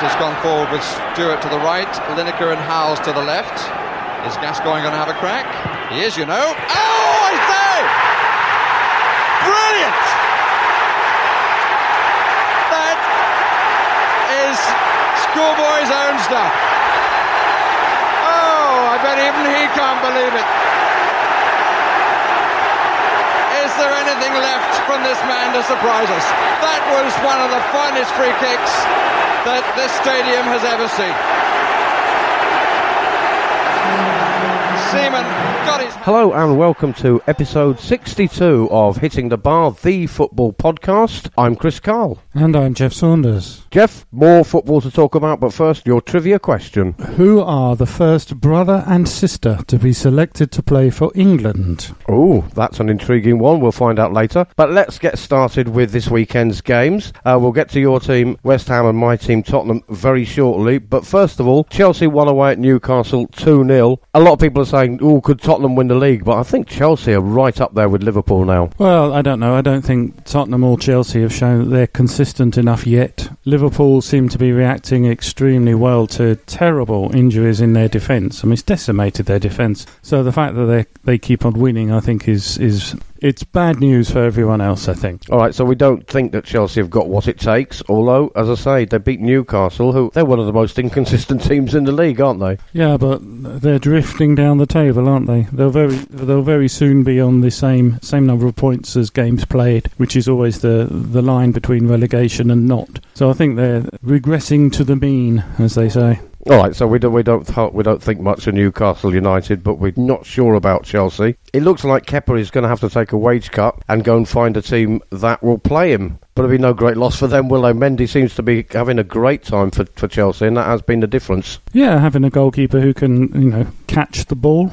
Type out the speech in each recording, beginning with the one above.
has gone forward with Stewart to the right, Lineker and Howes to the left. Is Gascoigne going to have a crack? He is, you know. Oh, I say! Brilliant! That is schoolboy's own stuff. Oh, I bet even he can't believe it. Is there anything left from this man to surprise us? That was one of the finest free kicks that this stadium has ever seen. Seaman got his... Hello and welcome to episode 62 of Hitting the Bar, the football podcast. I'm Chris Karle. And I'm Geoff Saunders. Geoff, more football to talk about, but first, your trivia question. Who are the first brother and sister to be selected to play for England? Oh, that's an intriguing one. We'll find out later. But let's get started with this weekend's games. We'll get to your team, West Ham, and my team, Tottenham, very shortly. But first of all, Chelsea won away at Newcastle 2-0. A lot of people are saying, oh, could Tottenham win the league? But I think Chelsea are right up there with Liverpool now. Well, I don't know. I don't think Tottenham or Chelsea have shown that they're consistent enough yet. Liverpool seem to be reacting extremely well to terrible injuries in their defence. I mean, it's decimated their defence. So the fact that they keep on winning, I think, is it's bad news for everyone else, I think. All right, so we don't think that Chelsea have got what it takes, although, as I say, they beat Newcastle, who they're one of the most inconsistent teams in the league, aren't they? Yeah, but they're drifting down the table, aren't they? They'll very soon be on the same number of points as games played, which is always the line between relegation and not. So I think they're regressing to the mean, as they say. All right, so we don't think much of Newcastle United, but we're not sure about Chelsea. It looks like Kepa is going to have to take a wage cut and go and find a team that will play him. But it'll be no great loss for them, will they? Mendy seems to be having a great time for Chelsea, and that has been the difference. Yeah, having a goalkeeper who can, catch the ball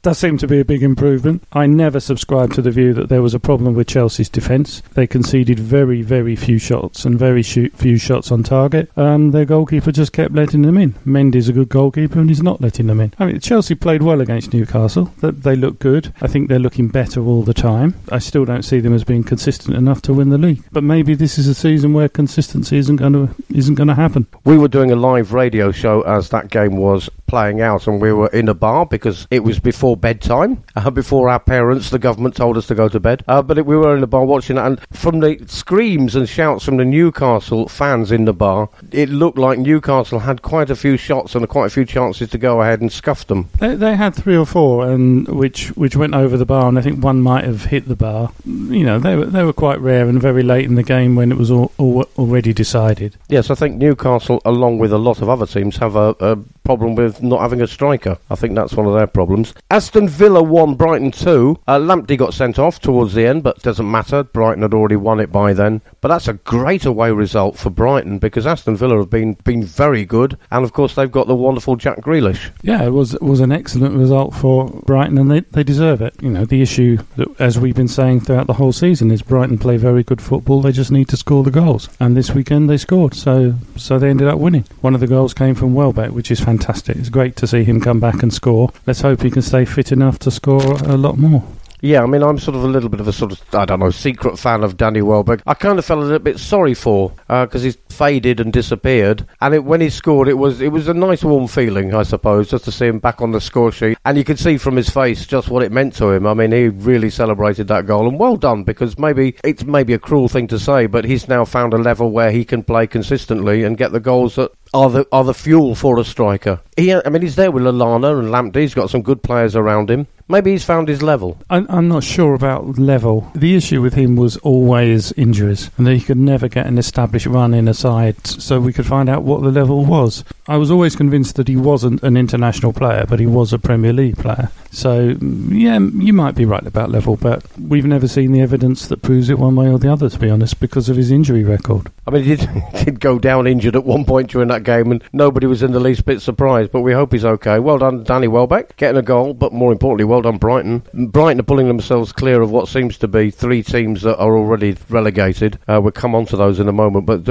does seem to be a big improvement. I never subscribed to the view that there was a problem with Chelsea's defence. They conceded very, very few shots and very few shots on target. Their goalkeeper just kept letting them in. Mendy's a good goalkeeper, and he's not letting them in. I mean, Chelsea played well against Newcastle. They look good. I think they're looking better all the time. I still don't see them as being consistent enough to win the league. But maybe this is a season where consistency isn't going to happen. We were doing a live radio show as that game was playing out, and we were in a bar because it was before bedtime, before our parents, the government, told us to go to bed. We were in the bar watching it, and from the screams and shouts from the Newcastle fans in the bar, it looked like Newcastle had quite a few shots and quite a few chances to go ahead and scuff them. They had 3 or 4, and which went over the bar, and I think one might have hit the bar. They were quite rare and very late in the game when it was already decided. Yes, I think Newcastle, along with a lot of other teams, have a problem with not having a striker. I think that's one of their problems. Aston Villa won Brighton 2. Lamptey got sent off towards the end, but it doesn't matter. Brighton had already won it by then. But that's a great away result for Brighton because Aston Villa have been very good, and of course they've got the wonderful Jack Grealish. Yeah, it was an excellent result for Brighton, and they deserve it. The issue, that, as we've been saying throughout the whole season, is Brighton play very good football. They just need to score the goals, and this weekend they scored, so they ended up winning. One of the goals came from Welbeck, which is fantastic. It's great to see him come back and score. Let's hope he can stay fit enough to score a lot more. Yeah, I mean, I'm sort of a little bit of a secret fan of Danny Welbeck. I kind of felt a little bit sorry for, because he's faded and disappeared. And when he scored, it was a nice warm feeling, I suppose, just to see him back on the score sheet. And you could see from his face just what it meant to him. I mean, he really celebrated that goal, and well done, because it's maybe a cruel thing to say, but he's now found a level where he can play consistently and get the goals that are the fuel for a striker. He's there with Lallana and Lamptey. He's got some good players around him. Maybe he's found his level. I'm not sure about level. The issue with him was always injuries, and that he could never get an established run in a side, so we could find out what the level was. I was always convinced that he wasn't an international player, but he was a Premier League player. So, yeah, you might be right about level, but we've never seen the evidence that proves it one way or the other, to be honest, because of his injury record. I mean, he did go down injured at one point during that game, and nobody was in the least bit surprised. but we hope he's okay. Well done, Danny Welbeck, getting a goal, but more importantly, well done, Brighton. Brighton are pulling themselves clear of what seems to be 3 teams that are already relegated. We'll come on to those in a moment, but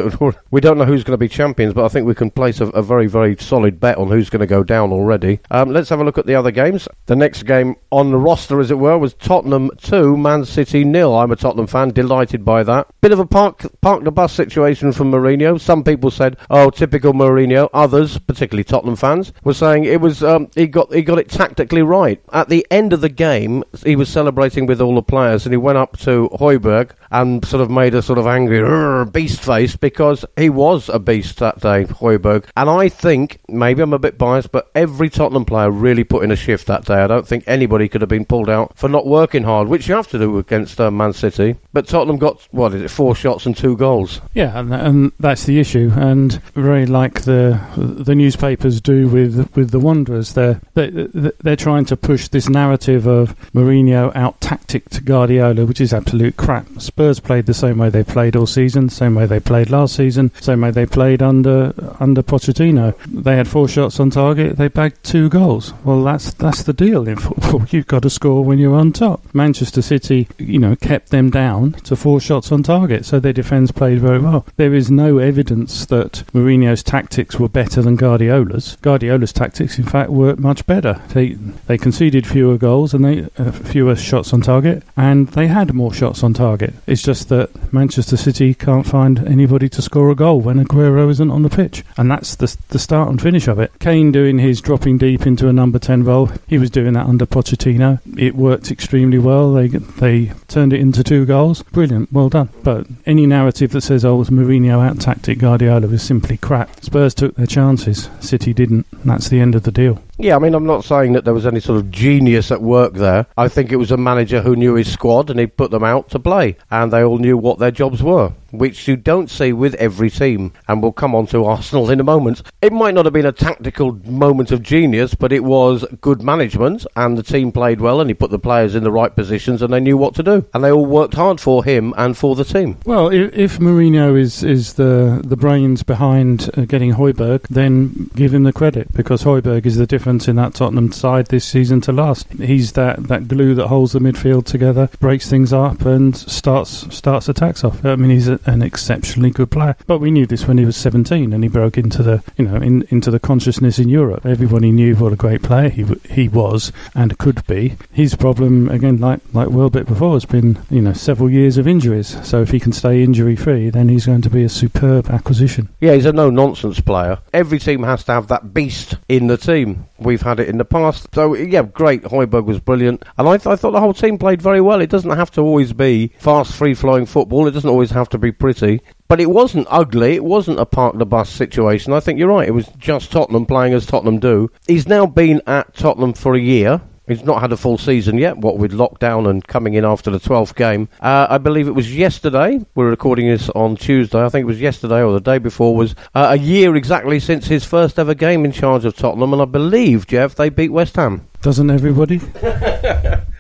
we don't know who's going to be champions, but I think we can place a very, very solid bet on who's going to go down already. Let's have a look at the other games. The next game on the roster, as it were, was Tottenham 2, Man City 0. I'm a Tottenham fan, delighted by that. Bit of a park the bus situation from Mourinho. Some people said, oh, typical Mourinho. Others, particularly Tottenham fans, were saying it was he got it tactically right. At the end of the game, he was celebrating with all the players, and he went up to Højbjerg and sort of made a sort of angry beast face, because he was a beast that day, Højbjerg. And I think, maybe I'm a bit biased, but every Tottenham player really put in a shift that day. I don't think anybody could have been pulled out for not working hard, which you have to do against Man City. But Tottenham got, 4 shots and 2 goals. Yeah, and that's the issue. And very like the newspapers do with the Wanderers, they're trying to push this narrative of Mourinho out-tacticked Guardiola, which is absolute crap. Spurs played the same way they played all season, same way they played last season, same way they played under Pochettino. They had 4 shots on target, they bagged 2 goals. Well, that's the deal in football. You've got to score when you're on top. Manchester City, kept them down to 4 shots on target, so their defence played very well. There is no evidence that Mourinho's tactics were better than Guardiola's. Guardiola's tactics, in fact, were much better. They conceded fewer goals and fewer shots on target, and they had more shots on target. It's just that Manchester City can't find anybody to score a goal when Aguero isn't on the pitch, and that's the start and finish of it. Kane doing his dropping deep into a number 10 role, he was doing that under Pochettino. It worked extremely well. They turned it into 2 goals. Brilliant, well done. But any narrative that says, oh, it was Mourinho out-tactic Guardiola is simply crap. Spurs took their chances, City didn't. That's the end of the deal. Yeah, I mean, I'm not saying that there was any sort of genius at work there. I think it was a manager who knew his squad and he put them out to play, and they all knew what their jobs were, which you don't see with every team. And we'll come on to Arsenal in a moment. It might not have been a tactical moment of genius, but it was good management, and the team played well, and he put the players in the right positions, and they knew what to do, and they all worked hard for him and for the team. Well, if Mourinho is the brains behind getting Højbjerg, then give him the credit, because Højbjerg is the difference in that Tottenham side this season to last. He's that glue that holds the midfield together, breaks things up, and starts attacks off. I mean, he's an exceptionally good player. But we knew this when he was 17, and he broke into the into the consciousness in Europe. Everybody knew what a great player he was and could be. His problem, again, like Welbeck before, has been several years of injuries. So if he can stay injury free, then he's going to be a superb acquisition. Yeah, he's a no-nonsense player. Every team has to have that beast in the team. We've had it in the past. So, yeah, great. Højbjerg was brilliant. And I thought the whole team played very well. It doesn't have to always be fast, free-flowing football. It doesn't always have to be pretty. But it wasn't ugly. It wasn't a park-the-bus situation. I think you're right. It was just Tottenham playing as Tottenham do. He's now been at Tottenham for a year. He's not had a full season yet, what with lockdown and coming in after the 12th game. I believe it was yesterday. We're recording this on Tuesday. I think it was yesterday or the day before was a year exactly since his first ever game in charge of Tottenham. And I believe, Geoff, they beat West Ham. Doesn't everybody?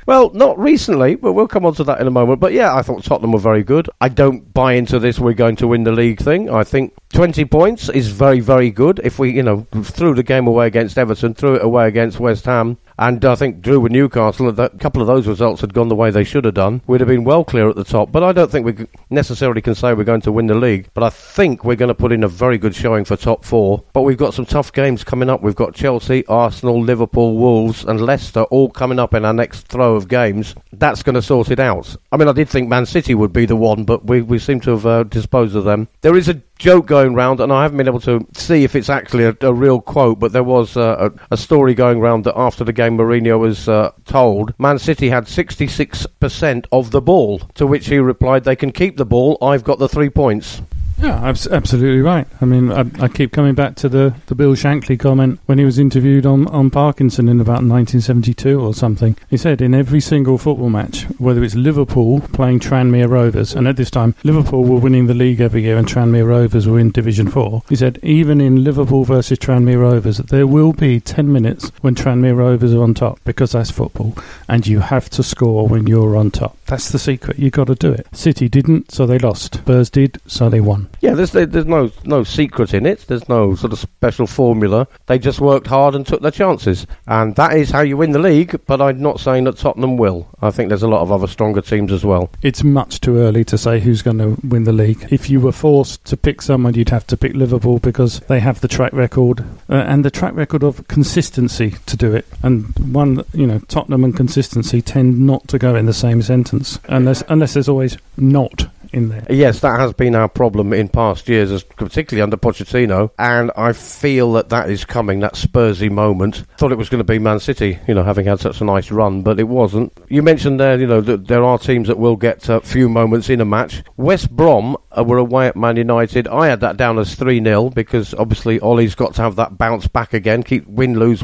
Well, not recently, but we'll come on to that in a moment. But yeah, I thought Tottenham were very good. I don't buy into this we're going to win the league thing. I think 20 points is very, very good. If we, threw the game away against Everton, threw it away against West Ham, and I think drew with Newcastle, a couple of those results had gone the way they should have done, we'd have been well clear at the top. But I don't think we necessarily can say we're going to win the league. But I think we're going to put in a very good showing for top 4. But we've got some tough games coming up. We've got Chelsea, Arsenal, Liverpool, Wolves and Leicester all coming up in our next throw of games. That's going to sort it out. I mean, I did think Man City would be the one, but we seem to have disposed of them. There is a joke going round, and I haven't been able to see if it's actually a real quote, but there was a story going round that after the game Mourinho was told Man City had 66% of the ball, to which he replied, they can keep the ball, I've got the 3 points. Yeah, absolutely right. I mean, I keep coming back to the Bill Shankly comment when he was interviewed on Parkinson in about 1972 or something. He said in every single football match, whether it's Liverpool playing Tranmere Rovers, and at this time Liverpool were winning the league every year and Tranmere Rovers were in Division 4, he said even in Liverpool versus Tranmere Rovers, there will be 10 minutes when Tranmere Rovers are on top, because that's football, and you have to score when you're on top. That's the secret. You've got to do it. City didn't, so they lost. Spurs did, so they won. Yeah, there's no secret in it. There's no sort of special formula. They just worked hard and took their chances. And that is how you win the league, but I'm not saying that Tottenham will. I think there's a lot of other stronger teams as well. It's much too early to say who's going to win the league. If you were forced to pick someone, you'd have to pick Liverpool because they have the track record and the track record of consistency to do it. And Tottenham and consistency tend not to go in the same sentence unless there's always not in there. Yes, that has been our problem in past years, particularly under Pochettino, and I feel that is coming, that Spursy moment. Thought it was going to be Man City, having had such a nice run, but it wasn't. You mentioned there, that there are teams that will get a few moments in a match. West Brom were away at Man United. I had that down as 3-0 because obviously Ollie's got to have that bounce back again, keep win, lose,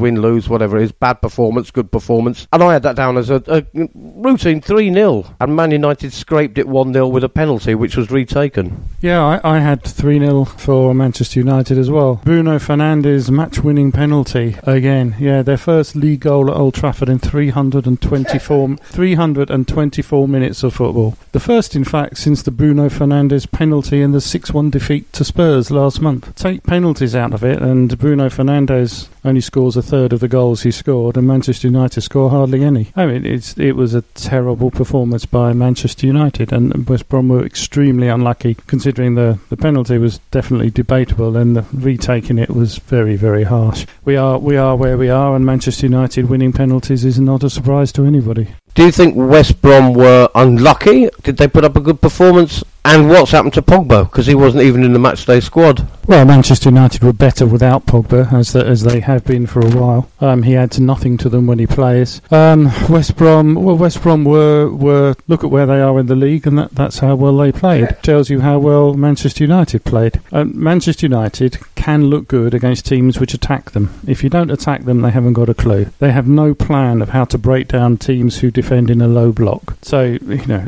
whatever it is, bad performance, good performance, and I had that down as a routine 3-0, and Man United scraped it 1-0 with a penalty, which was retaken. Yeah, I had 3-0 for Manchester United as well. Bruno Fernandes match-winning penalty again. Yeah, their first league goal at Old Trafford in 324 minutes of football. The first, in fact, since the Bruno Fernandes penalty in the 6-1 defeat to Spurs last month. Take penalties out of it, and Bruno Fernandes only scores a third of the goals he scored, and Manchester United score hardly any. I mean, it was a terrible performance by Manchester United, and West Brom were extremely unlucky, considering the penalty was definitely debatable, and the retaking it was very, very harsh. We are where we are, and Manchester United winning penalties is not a surprise to anybody. Do you think West Brom were unlucky? Did they put up a good performance? And what's happened to Pogba? Because he wasn't even in the matchday squad. Well, Manchester United were better without Pogba, as they have been for a while. He adds nothing to them when he plays. West Brom were look at where they are in the league, and that's how well they played. Tells you how well Manchester United played. Manchester United can look good against teams which attack them. If you don't attack them, they haven't got a clue. They have no plan of how to break down teams who defend in a low block. So,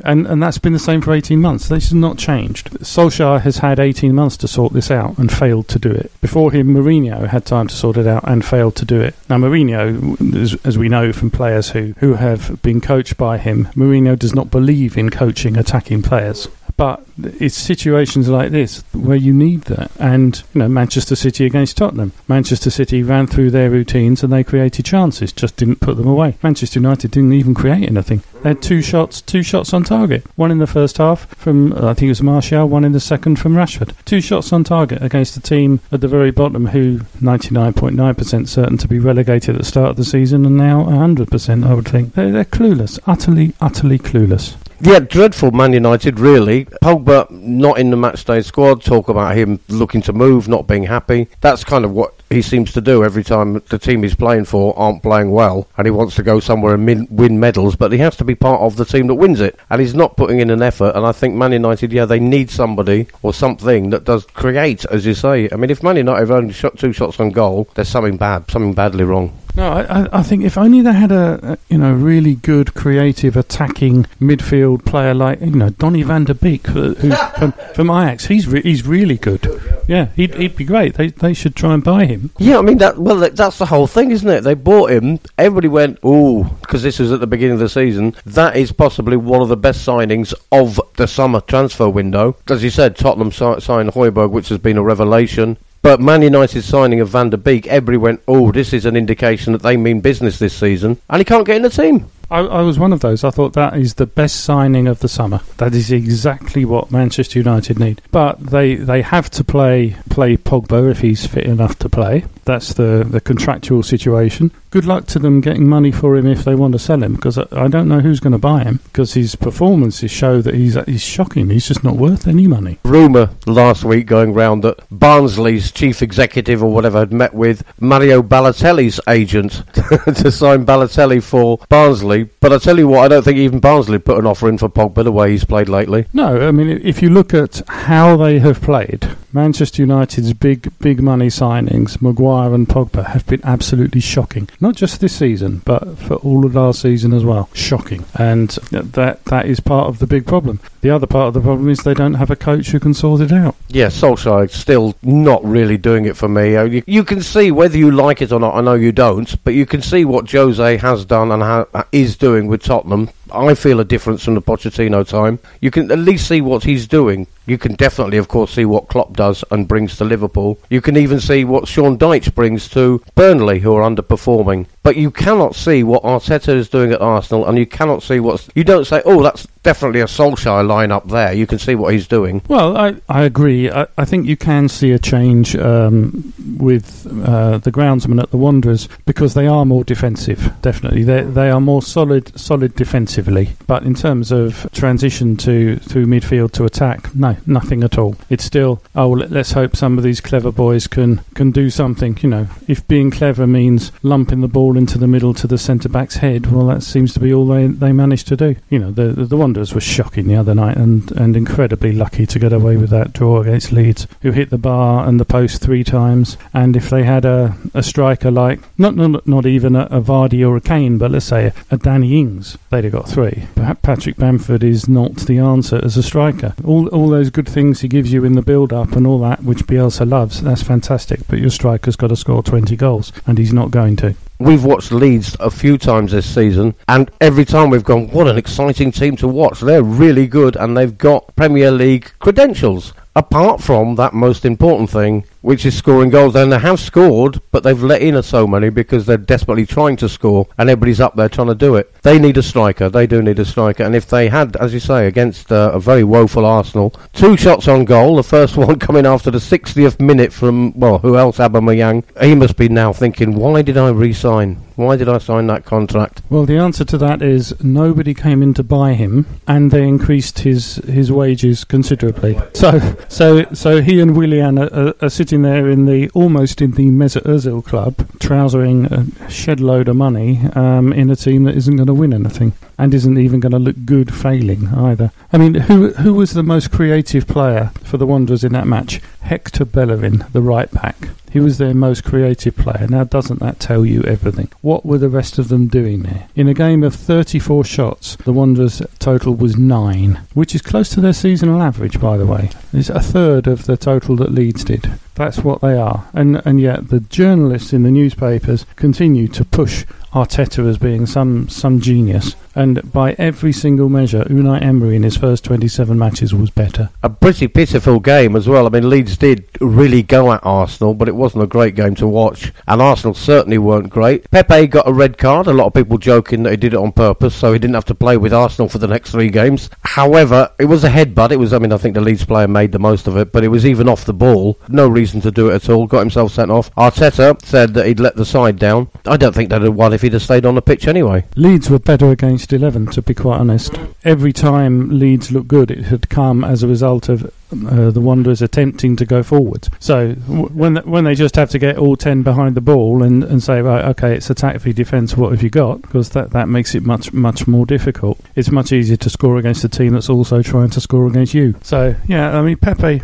and that's been the same for 18 months. This has not changed. Solskjaer has had 18 months to sort this out and failed to do it. Before him, Mourinho had time to sort it out and failed to do it. Now, Mourinho, as we know from players who have been coached by him, Mourinho does not believe in coaching attacking players. But it's situations like this where you need that. And, Manchester City against Tottenham. Manchester City ran through their routines and they created chances, just didn't put them away. Manchester United didn't even create anything. They had two shots on target. One in the first half from, I think it was Martial, one in the second from Rashford. 2 shots on target against a team at the very bottom who 99.9% certain to be relegated at the start of the season, and now 100%, I would think. They're clueless. Utterly clueless. Yeah, dreadful Man United, really. Pogba not in the matchday squad. Talk about him looking to move, not being happy. That's kind of what he seems to do every time the team he's playing for aren't playing well, and he wants to go somewhere and win medals, but he has to be part of the team that wins it, and he's not putting in an effort. And I think Man United, they need somebody or something that does create, as you say. I mean, if Man United have only shot 2 shots on goal, there's something badly wrong. No, I think if only they had a really good, creative, attacking midfield player like Donny van der Beek from Ajax. He's really good. Yeah, he'd be great. They should try and buy him. Yeah, I mean that's the whole thing, isn't it? They bought him. Everybody went, ooh, because this was at the beginning of the season. That is possibly one of the best signings of the summer transfer window. As you said, Tottenham signed Højbjerg, which has been a revelation. But Man United's signing of Van der Beek, everybody went, oh, this is an indication that they mean business this season, and he can't get in the team. I was one of those. I thought that is the best signing of the summer. That is exactly what Manchester United need. But they have to play Pogba if he's fit enough to play. That's the contractual situation. Good luck to them getting money for him if they want to sell him, because I don't know who's going to buy him, because his performances show that he's shocking. He's just not worth any money. Rumour last week going round that Barnsley's chief executive or whatever had met with Mario Balotelli's agent to sign Balotelli for Barnsley. But I tell you what, I don't think even Barnsley put an offer in for Pogba the way he's played lately. No, I mean, if you look at how they have played, Manchester United's big money signings, Maguire and Pogba, have been absolutely shocking. Not just this season, but for all of last season as well. Shocking. And that is part of the big problem. The other part of the problem is they don't have a coach who can sort it out. Yeah, Solskjaer still not really doing it for me. You can see whether you like it or not. I know you don't, but you can see what Jose has done and is doing with Tottenham. I feel a difference from the Pochettino time. You can at least see what he's doing. You can definitely, of course, see what Klopp does and brings to Liverpool. You can even see what Sean Dyche brings to Burnley, who are underperforming. But you cannot see what Arteta is doing at Arsenal, and you cannot see what's... You don't say, oh, that's definitely a Solskjaer line-up there. You can see what he's doing. Well, I agree. I think you can see a change with the groundsmen at the Wanderers, because they are more defensive, definitely. They are more solid defensively. But in terms of transition through midfield to attack, no, nothing at all. It's still, let's hope some of these clever boys can do something. You know, if being clever means lumping the ball into the middle to the centre-back's head, well, that seems to be all they managed to do. You know, the Wanderers were shocking the other night and incredibly lucky to get away with that draw against Leeds, who hit the bar and the post 3 times. And if they had a striker like, not even a Vardy or a Kane, but let's say a Danny Ings, they'd have got 3. Perhaps Patrick Bamford is not the answer as a striker. All those good things he gives you in the build-up and all that, which Bielsa loves, that's fantastic, but your striker's got to score 20 goals, and he's not going to. We've watched Leeds a few times this season, and every time we've gone, what an exciting team to watch. They're really good, and they've got Premier League credentials. Apart from that most important thing, which is scoring goals. And they have scored, but they've let in so many because they're desperately trying to score, and everybody's up there trying to do it. They need a striker. They do need a striker. And if they had, as you say, against a very woeful Arsenal, 2 shots on goal, the first one coming after the 60th minute from, well, who else? Aubameyang. He must be now thinking, why did I re-sign? Why did I sign that contract? Well, the answer to that is nobody came in to buy him, and they increased his wages considerably. So he and Willian are sitting there almost in the Mesut Ozil club, trousering a shed load of money in a team that isn't going to win anything and isn't even going to look good failing either. I mean, who was the most creative player for the Wanderers in that match? Hector Bellerin, the right back. He was their most creative player. Now, doesn't that tell you everything? What were the rest of them doing there? In a game of 34 shots, the Wanderers' total was 9, which is close to their seasonal average, by the way. It's a third of the total that Leeds did. That's what they are. And yet the journalists in the newspapers continue to push Arteta as being some genius. And by every single measure, Unai Emery in his first 27 matches was better. A pretty pitiful game as well. I mean, Leeds did really go at Arsenal, but it wasn't a great game to watch. And Arsenal certainly weren't great. Pepe got a red card. A lot of people joking that he did it on purpose, so he didn't have to play with Arsenal for the next 3 games. However, it was a headbutt. I think the Leeds player made the most of it, but it was even off the ball. No reason to do it at all. Got himself sent off. Arteta said that he'd let the side down. I don't think they'd have won if he'd have stayed on the pitch anyway. Leeds were better against 11, to be quite honest. Every time Leeds looked good, it had come as a result of the Wanderers attempting to go forward. So when they just have to get all 10 behind the ball and say, right, okay, it's attack v defence, what have you got? Because that makes it much more difficult. It's much easier to score against a team that's also trying to score against you. So yeah, I mean, Pepe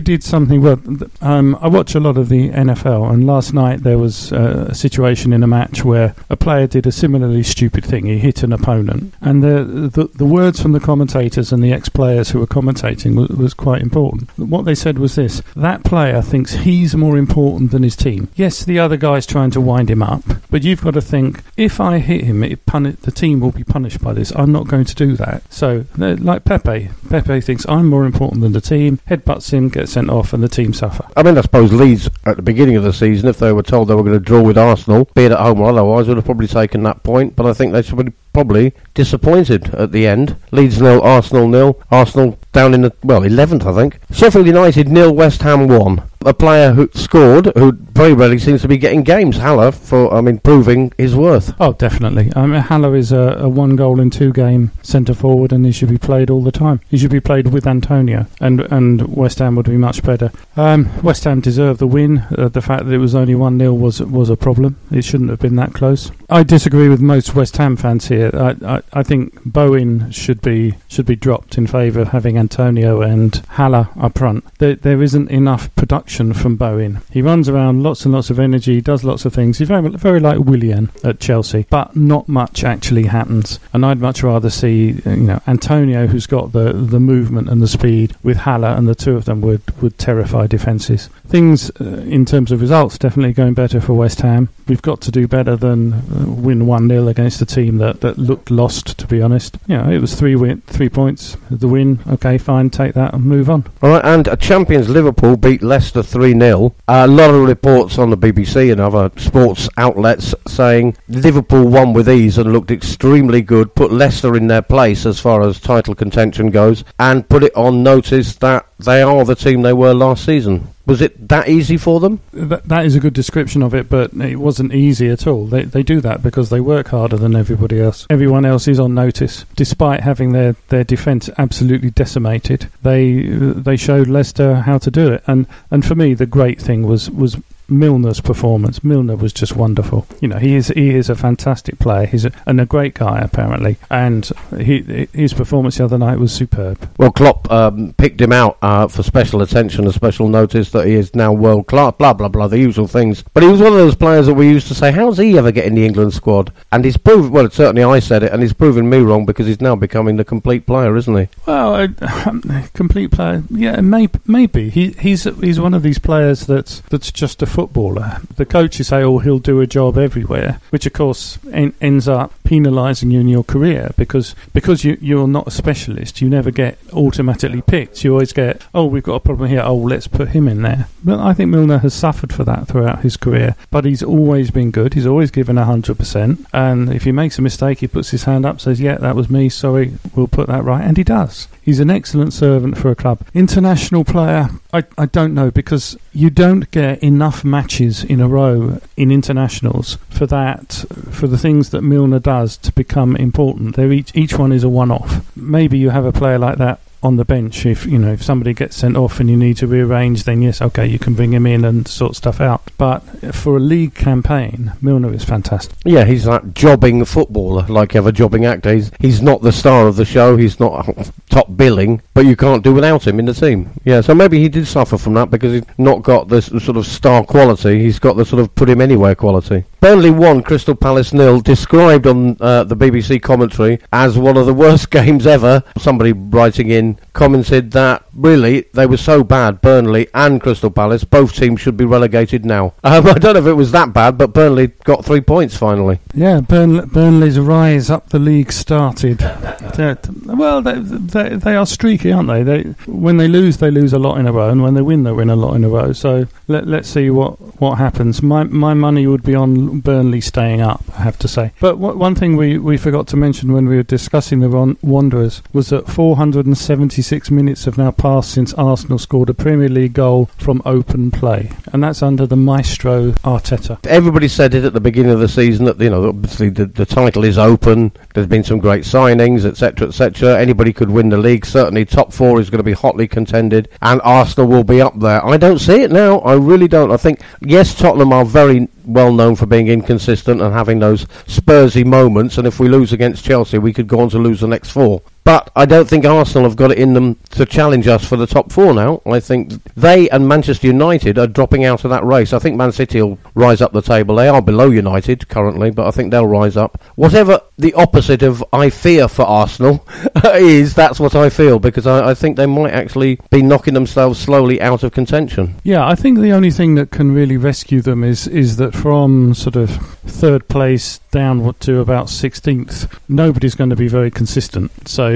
did something well. I watch a lot of the NFL, and last night there was a situation in a match where a player did a similarly stupid thing. He hit an opponent, and the words from the commentators and the ex-players who were commentating was quite important. What they said was this: that player thinks he's more important than his team. Yes, the other guy's trying to wind him up, but you've got to think, if I hit him, the team will be punished by this. I'm not going to do that. So, like Pepe thinks I'm more important than the team, headbutts him, gets sent off, and the team suffer. I mean, I suppose Leeds at the beginning of the season, if they were told they were going to draw with Arsenal, be it at home or otherwise, would have probably taken that point, but I think they should be probably disappointed at the end. Leeds 0, Arsenal 0. Arsenal down in 11th, I think. Sheffield United 0, West Ham 1. A player who scored, who very rarely seems to be getting games, Haller, proving his worth. Oh, definitely. Haller is a 1 goal in 2 game centre forward, and he should be played all the time. He should be played with Antonio, and West Ham would be much better. West Ham deserved the win. The fact that it was only 1-0 was a problem. It shouldn't have been that close. I disagree with most West Ham fans here. I think Bowen should be dropped in favour of having Antonio and Haller up front. There isn't enough production action from Bowen. He runs around, lots and lots of energy, does lots of things. He's very like Willian at Chelsea, but not much actually happens. And I'd much rather see Antonio, who's got the movement and the speed, with Haller, and the two of them would terrify defences. Things in terms of results definitely going better for West Ham. We've got to do better than win 1-0 against a team that looked lost, to be honest. It was 3 points. The win, okay, fine, take that and move on. All right, and champions Liverpool beat Leicester 3-0. A lot of reports on the BBC and other sports outlets saying Liverpool won with ease and looked extremely good, put Leicester in their place as far as title contention goes, and put it on notice that they are the team they were last season. Was it that easy for them? That is a good description of it, but it wasn't easy at all. They do that because they work harder than everybody else. Everyone else is on notice. Despite having their defence absolutely decimated, they showed Leicester how to do it. And for me, the great thing was Milner's performance. Milner was just wonderful. He is a fantastic player. He's a great guy, apparently, and his performance the other night was superb. Well, Klopp picked him out for special attention and special notice that he is now world class, blah blah blah, the usual things. But he was one of those players that we used to say, how's he ever get in the England squad? And he's proven, well, certainly I said it, and he's proven me wrong, because he's now becoming the complete player, isn't he? Well, complete player, yeah, maybe. He's one of these players that's just a footballer. The coaches say, he'll do a job everywhere, which of course ends up penalising you in your career, because you're not a specialist. You never get automatically picked. You always get, we've got a problem here, let's put him in there. But I think Milner has suffered for that throughout his career, but he's always been good. He's always given 100%, and if he makes a mistake, he puts his hand up, says, yeah, that was me, sorry, we'll put that right, and he does. He's an excellent servant for a club. International player, I don't know, because you don't get enough matches in a row in internationals for the things that Milner does to become important. Each one is a one-off. Maybe you have a player like that on the bench. If somebody gets sent off and you need to rearrange, then yes, okay, you can bring him in and sort stuff out. But for a league campaign, Milner is fantastic. Yeah, he's that jobbing footballer, like every jobbing actor. He's not the star of the show, he's not top billing, but you can't do without him in the team. Yeah, so maybe he did suffer from that, because he's not got this sort of star quality, he's got the sort of put him anywhere quality. Burnley 1, Crystal Palace 0, described on the BBC commentary as one of the worst games ever. Somebody writing in commented that really they were so bad, Burnley and Crystal Palace, both teams should be relegated now. I don't know if it was that bad, but Burnley got 3 points finally. Yeah, Burnley's rise up the league started. They are streaky, aren't they? When they lose a lot in a row, and when they win a lot in a row. So let's see what happens. My money would be on Burnley staying up, I have to say. But one thing we forgot to mention when we were discussing the Wanderers was that 476 minutes have now passed since Arsenal scored a Premier League goal from open play, and that's under the maestro Arteta. Everybody said it at the beginning of the season that obviously the title is open. There's been some great signings, etc., etc. Anybody could win the league. Certainly, top 4 is going to be hotly contended, and Arsenal will be up there. I don't see it now. I really don't. I think yes, Tottenham are very well known for being inconsistent and having those Spursy moments, and if we lose against Chelsea, we could go on to lose the next 4. But I don't think Arsenal have got it in them to challenge us for the top 4 now. I think they and Manchester United are dropping out of that race. I think Man City will rise up the table. They are below United currently, but I think they'll rise up. Whatever the opposite of I fear for Arsenal is, that's what I feel, because I think they might actually be knocking themselves slowly out of contention. Yeah, I think the only thing that can really rescue them is that from sort of 3rd place down to about 16th, nobody's going to be very consistent. So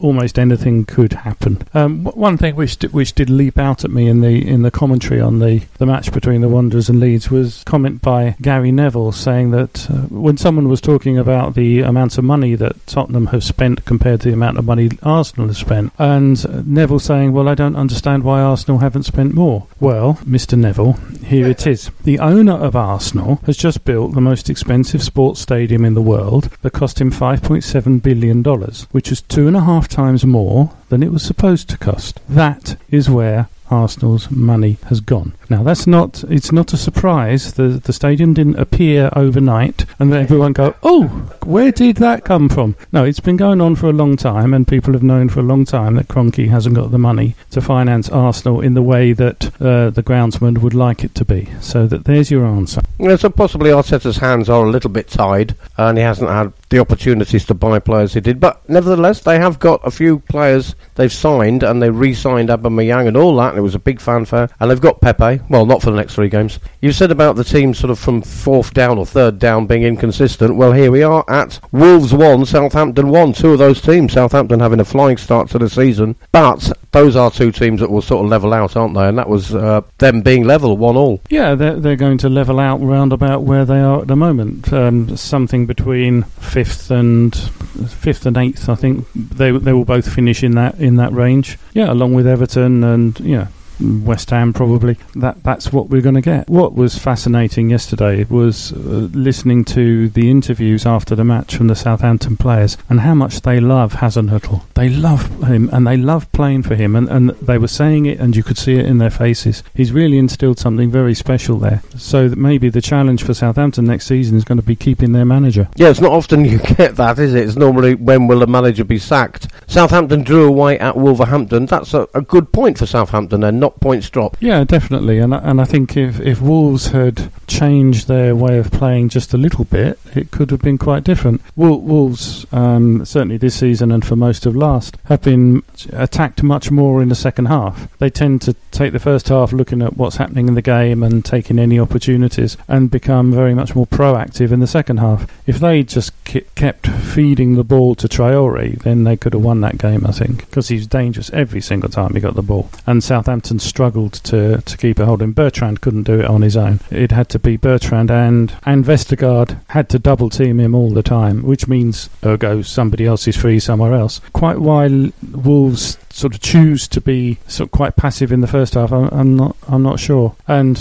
almost anything could happen. One thing which did leap out at me in the commentary on the match between the Wanderers and Leeds was a comment by Gary Neville saying that when someone was talking about the amount of money that Tottenham have spent compared to the amount of money Arsenal have spent, and Neville saying, well, I don't understand why Arsenal haven't spent more. Well, Mr. Neville, here it is. The owner of Arsenal has just built the most expensive sports stadium in the world that cost him $5.7 billion, which is 2.5 times more than it was supposed to cost. That is where Arsenal's money has gone. Now, it's not a surprise. The stadium didn't appear overnight and then everyone go, oh, where did that come from? No, it's been going on for a long time, and people have known for a long time that Kroenke hasn't got the money to finance Arsenal in the way that the groundsman would like it to be. So there's your answer. Yeah, so possibly Arteta's hands are a little bit tied, and he hasn't had the opportunities to buy players he did. But nevertheless, they have got a few players they've signed, and they re-signed Aubameyang and all that, and it was a big fanfare. And they've got Pepe. Well, not for the next 3 games. You said about the team sort of from 4th down or 3rd down being inconsistent. Well, here we are at Wolves 1, Southampton 1. 2 of those teams, Southampton having a flying start to the season. But those are 2 teams that will sort of level out, aren't they? And that was them being level, 1-1. Yeah, they're going to level out round about where they are at the moment. Something between 5th and 8th, I think. They will both finish in that range. Yeah, along with Everton and West Ham probably. That's what we're going to get. What was fascinating yesterday was listening to the interviews after the match from the Southampton players and how much they love Hasenhüttl. They love him and they love playing for him, and they were saying it and you could see it in their faces. He's really instilled something very special there. So that maybe the challenge for Southampton next season is going to be keeping their manager. Yeah, it's not often you get that, is it? It's normally when will the manager be sacked. Southampton drew away at Wolverhampton. That's a good point for Southampton then. Not points dropped. Yeah, definitely, and I think if Wolves had changed their way of playing just a little bit, it could have been quite different. Wolves, certainly this season and for most of last, have been attacked much more in the second half. They tend to take the first half looking at what's happening in the game and taking any opportunities, and become very much more proactive in the second half. If they just kept feeding the ball to Traore, then they could have won that game, I think, because he's dangerous every single time he got the ball, and Southampton struggled to keep a hold of him. Bertrand couldn't do it on his own. It had to be Bertrand, and Vestergaard had to double team him all the time, which means ergo somebody else is free somewhere else. Quite why Wolves sort of choose to be sort of quite passive in the first half, I'm not sure. And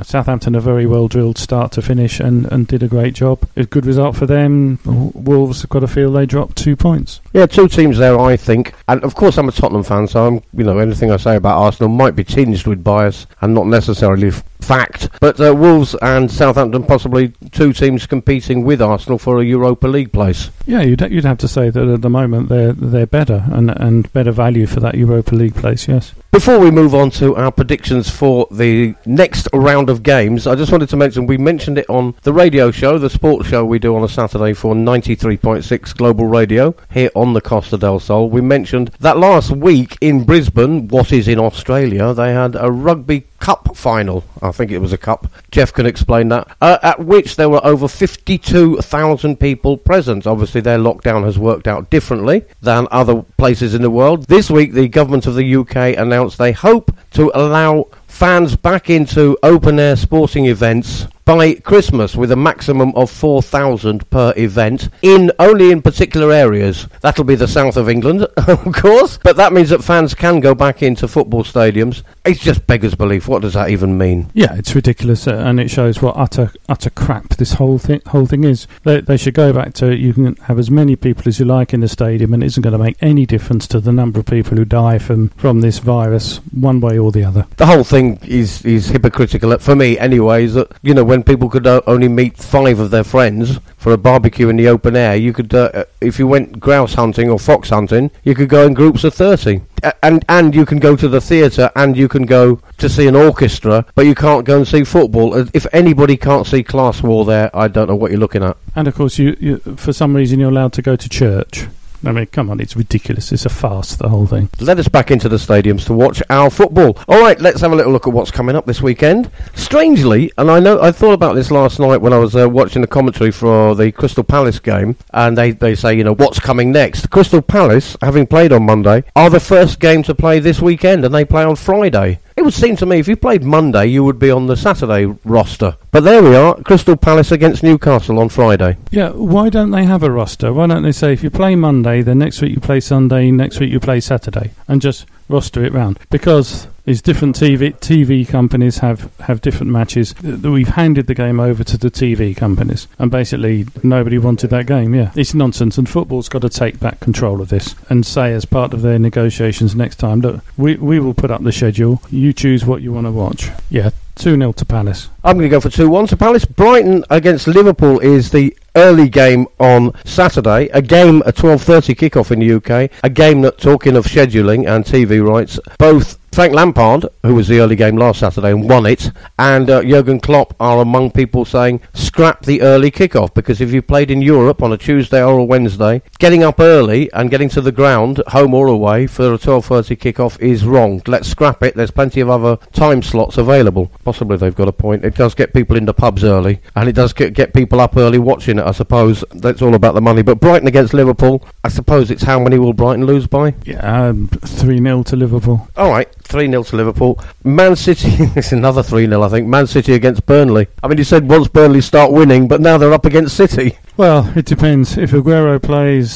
Southampton a very well drilled start to finish and did a great job. A good result for them. Wolves have got to feel they dropped 2 points. Yeah, 2 teams there, I think. And of course, I'm a Tottenham fan, so anything I say about Arsenal might be tinged with bias and not necessarily fact. But Wolves and Southampton possibly 2 teams competing with Arsenal for a Europa League place. Yeah, you'd have to say that at the moment they're better and better value for that Europa League place. Yes. Before we move on to our predictions for the next round of games, I just wanted to mention, we mentioned it on the radio show, the sports show we do on a Saturday for 93.6 Global Radio here on the Costa del Sol. We mentioned that last week in Brisbane, what is in Australia, they had a rugby cup final. I think it was a cup. Geoff can explain that. At which there were over 52,000 people present. Obviously, their lockdown has worked out differently than other places in the world. This week, the government of the UK announced they hope to allow fans back into open-air sporting events by Christmas, with a maximum of 4,000 per event, only in particular areas. That'll be the south of England, of course, but that means that fans can go back into football stadiums. It's just beggars belief. What does that even mean? Yeah, it's ridiculous, and it shows what utter crap this whole thing is. They should go back to, you can have as many people as you like in the stadium, and it isn't going to make any difference to the number of people who die from this virus, one way or the other. The whole thing is hypocritical, for me anyways, that, when people could only meet 5 of their friends for a barbecue in the open air, you could, if you went grouse hunting or fox hunting, you could go in groups of 30. And you can go to the theatre and you can go to see an orchestra, but you can't go and see football. If anybody can't see class war there, I don't know what you're looking at. And of course, you for some reason you're allowed to go to church. I mean, come on, it's ridiculous. It's a farce, the whole thing. Let us back into the stadiums to watch our football. All right, let's have a little look at what's coming up this weekend. Strangely, and I thought about this last night when I was watching the commentary for the Crystal Palace game, and they say, what's coming next? Crystal Palace, having played on Monday, are the first game to play this weekend, and they play on Friday. It would seem to me if you played Monday, you would be on the Saturday roster. But there we are, Crystal Palace against Newcastle on Friday. Yeah, why don't they have a roster? Why don't they say if you play Monday, then next week you play Sunday, next week you play Saturday, and just roster it round? Because is different TV companies have different matches. We've handed the game over to the TV companies, and basically nobody wanted that game. Yeah, it's nonsense, and football's got to take back control of this and say, as part of their negotiations next time, look, we will put up the schedule. You choose what you want to watch. Yeah, 2-0 to Palace. I'm going to go for 2-1 to Palace. Brighton against Liverpool is the early game on Saturday, a 12:30 kickoff in the UK, a game that, talking of scheduling and TV rights, both Frank Lampard, who was the early game last Saturday and won it, and Jurgen Klopp are among people saying scrap the early kickoff, because if you played in Europe on a Tuesday or a Wednesday, getting up early and getting to the ground, home or away, for a 12:30 kickoff is wrong. Let's scrap it. There's plenty of other time slots available. Possibly they've got a point. It does get people into pubs early, and it does get people up early watching it, I suppose. That's all about the money. But Brighton against Liverpool, I suppose it's how many will Brighton lose by? Yeah, 3-0 to Liverpool. All right. 3-0 to Liverpool. Man City, it's another 3-0, I think. Man City against Burnley. I mean, you said once Burnley start winning, but now they're up against City. Well, it depends. If Aguero plays,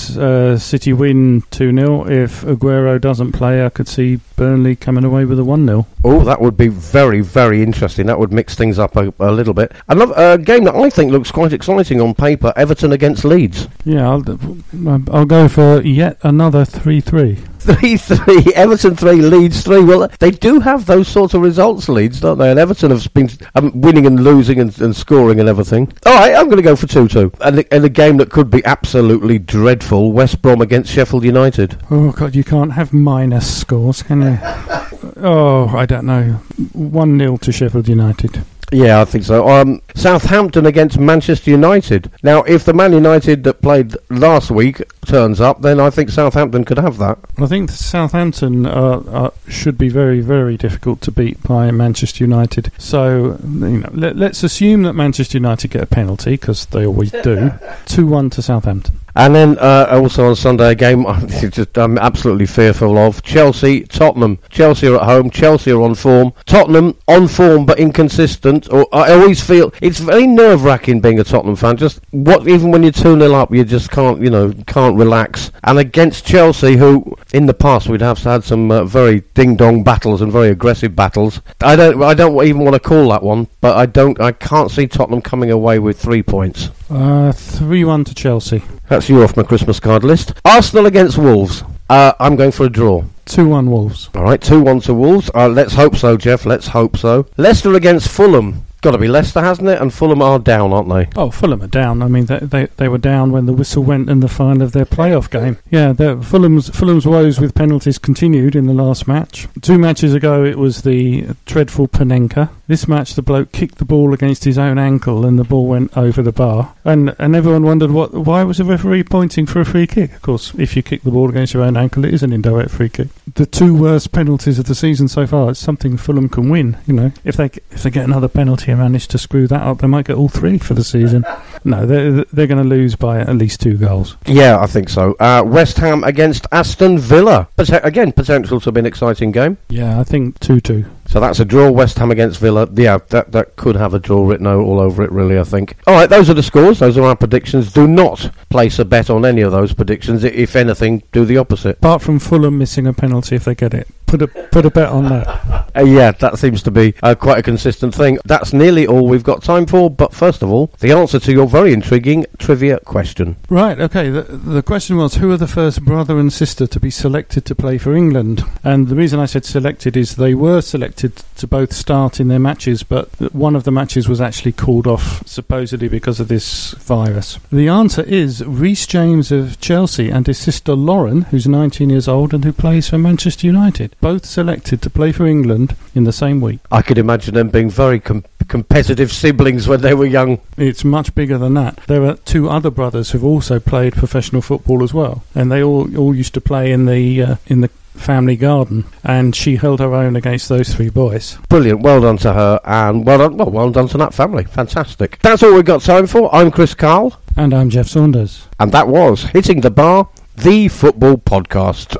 City win 2-0. If Aguero doesn't play, I could see Burnley coming away with a 1-0. Oh, that would be very, very interesting. That would mix things up a little bit. Another game that I think looks quite exciting on paper, Everton against Leeds. Yeah, I'll go for yet another 3-3. 3-3, Everton 3, Leeds 3. Well, they do have those sorts of results, Leeds, don't they? And Everton have been winning and losing and scoring and everything. All right, I'm going to go for 2-2. And a game that could be absolutely dreadful, West Brom against Sheffield United. Oh, God, you can't have minus scores, can you? Oh, I don't know. 1-0 to Sheffield United. Yeah, I think so. Southampton against Manchester United. Now, if the Man United that played last week turns up, then I think Southampton could have that. I think Southampton should be very, very difficult to beat by Manchester United. So, let's assume that Manchester United get a penalty, because they always do. 2-1 to Southampton. And then also on Sunday, a game I'm absolutely fearful of. Chelsea-Tottenham. Chelsea are at home. Chelsea are on form. Tottenham on form but inconsistent. I always feel it's very nerve-wracking being a Tottenham fan. Even when you're 2-0 up, you just can't relax. And against Chelsea, who in the past we'd have had some very ding-dong battles and very aggressive battles. I don't even want to call that one, but I can't see Tottenham coming away with 3 points. 3-1 to Chelsea. That's you off my Christmas card list. Arsenal against Wolves. I'm going for a draw. 2-1 Wolves. All right, 2-1 to Wolves. Let's hope so, Jeff. Let's hope so. Leicester against Fulham. Got to be Leicester, hasn't it? And Fulham are down, aren't they? Oh, Fulham are down. I mean, they were down when the whistle went in the final of their playoff game. Yeah, Fulham's woes with penalties continued in the last match. 2 matches ago, it was the dreadful Panenka. This match, the bloke kicked the ball against his own ankle and the ball went over the bar. And everyone wondered why was the referee pointing for a free kick? Of course, if you kick the ball against your own ankle, it is an indirect free kick. The 2 worst penalties of the season so far. It's something Fulham can win. If they get another penalty and manage to screw that up, they might get all 3 for the season. No, they're going to lose by at least 2 goals. Yeah, I think so. West Ham against Aston Villa. Again, potential to be an exciting game. Yeah, I think 2-2. So that's a draw. West Ham against Villa. Yeah, that could have a draw written all over it, really, I think. All right, those are the scores. Those are our predictions. Do not place a bet on any of those predictions. If anything, do the opposite. Apart from Fulham missing a penalty if they get it. Put a bet on that. Yeah, that seems to be quite a consistent thing. That's nearly all we've got time for. But first of all, the answer to your very intriguing trivia question. Right, okay. The question was, who are the first brother and sister to be selected to play for England? And the reason I said selected is they were selected to both start in their matches, but one of the matches was actually called off, supposedly because of this virus. The answer is Reece James of Chelsea and his sister Lauren, who's 19 years old and who plays for Manchester United. Both selected to play for England in the same week. I could imagine them being very competitive siblings when they were young. It's much bigger than that. There are 2 other brothers who've also played professional football as well, and they all used to play in the family garden, and she held her own against those 3 boys. Brilliant. Well done to her, and well done to that family. Fantastic. That's all we've got time for. I'm Chris Karle. And I'm Geoff Saunders. And that was Hitting the Bar, the football podcast.